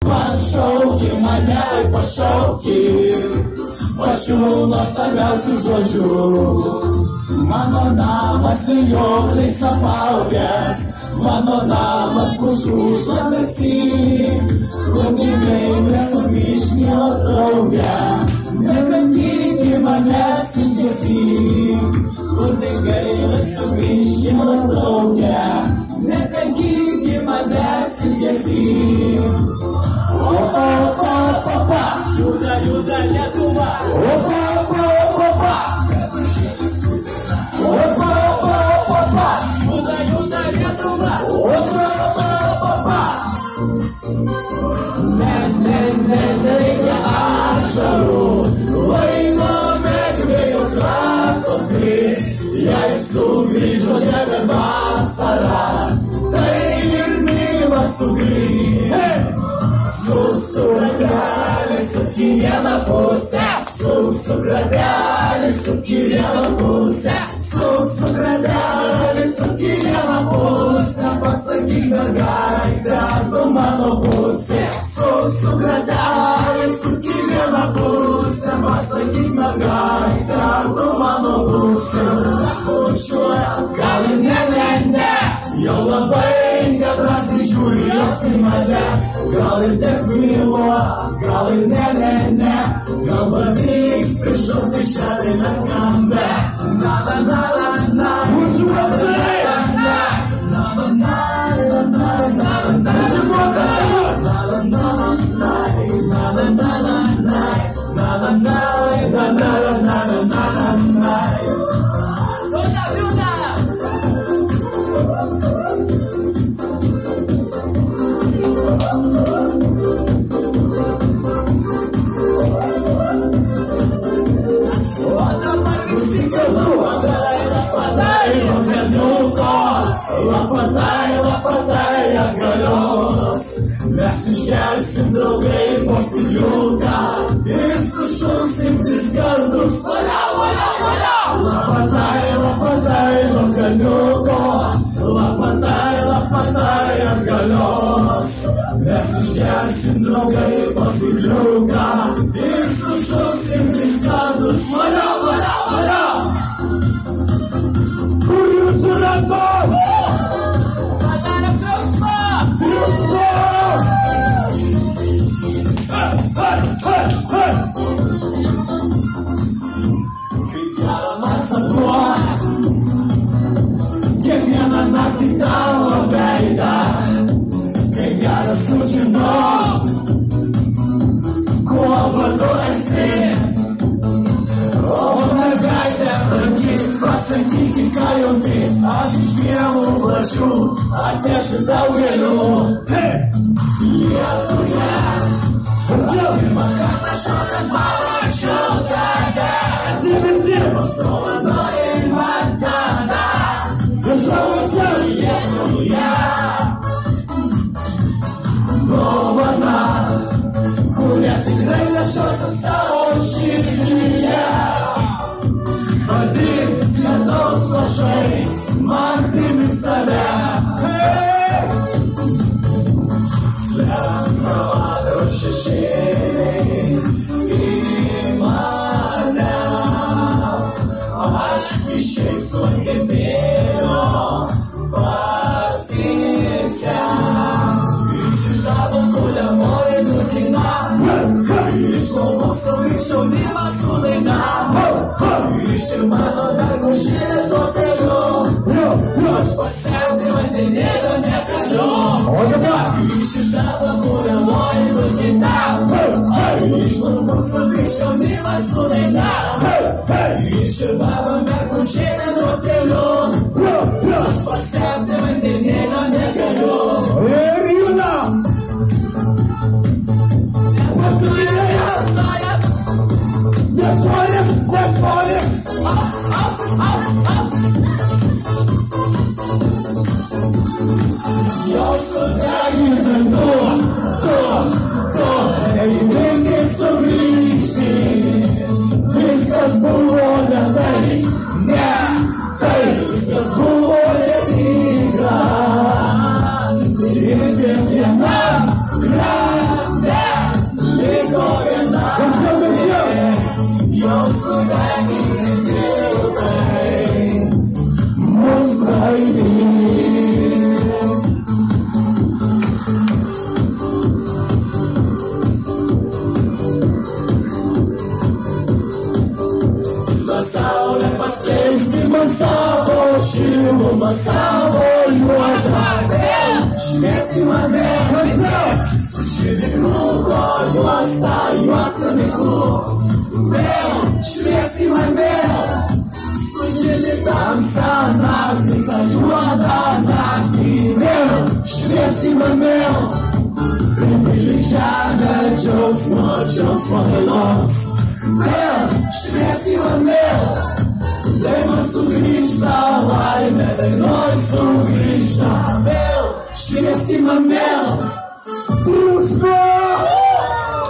Pašauki mane, pašauki, pačiu nuostabiausiu žodžiu. Mano namas vijokliais apaugęs, mano namas pušų šlamesy. Kunigai nesugrįš mielas drauge, nekankyti manęs ilgesį. Kunigai nesugrįš mielas drauge, nekankyti manęs ilgesį. Juda, juda Lietuva. Juda, juda Lietuva. Nereikia ašarų, laiko medžių vėjos rasos grįž. Jei sugrįžo žemė vasara, tai ir mylimas sugrįž. Su rateliais suk į vieną pusę, su rateliais suk į vieną pusę, su rateliais suk į vieną pusę. Pasakyk mergaitę, tu mano pusė. Su rateliais suk į vieną pusę. Pasakyk mergaitę, tu mano pusė. Skaičiuojant, gal ir ne, jau labai nedrąsiai žiūri jos į mane. Gal ir teks myluo, gal ir ne, gal pavyks prišaukti šią dainą skambę. Na, mūsų balsai! Lapatai atgalios, mes išgersim draugai po stikliuką ir sušauksim 3 kartus. Lapatai nuo kalniuko, lapatai atgalios, mes išgersim draugai po stikliuką ir sušauksim 3 kartus. Kur jūsų rankos? Kiekvieną naktį tavo veidą, kai geras sužinok, kuo vardu esi. O mergaitė, brangi, pasakyk, ką jauti, aš iš pievų plačių atnešiu tau gėlių. Lietuje, pirmą kartą šokant pamačiau tave. Padovanojai man tada, žavusią Lietuvoje. Dovana, kurią tikrai nešiosiu savo širdyje. Padirk lietaus lašai, man primins tave. Slenka vasaros šešėliai į mane. Aš išeisiu ant gebėjo pasisę. Iš štabo kuliamoji nutina, iš lovos sugrįžčiau mylą su daina. Iš ir mano mergų žilė tuo keliu, aš pasemti vandenėlio negaliu. Iš štabo kuliamoji nutina, iš lovos sugrįžčiau mylą su daina. Iš ir mano mergų žilė tuo keliu, aš pasemti vandenėlio negaliu. Ir juda! Nestorim! Jos sudegina tu, reikia sugrįžti. Viskas buvo ne taip. Salvo Jordan, śmierci ma mel. Słyszymy kruk, odgłasta, jasny kruk. Mel, śmierci ma mel. Słyszymy tanca, nagryta, juada, nagry. Mel, śmierci ma mel. Privilegiada, jokes, no jokes for the lost. Mel, śmierci ma mel. Dej nosso Cristo, ai, dej nosso Cristo. Mel, śmierci ma mel. Tudo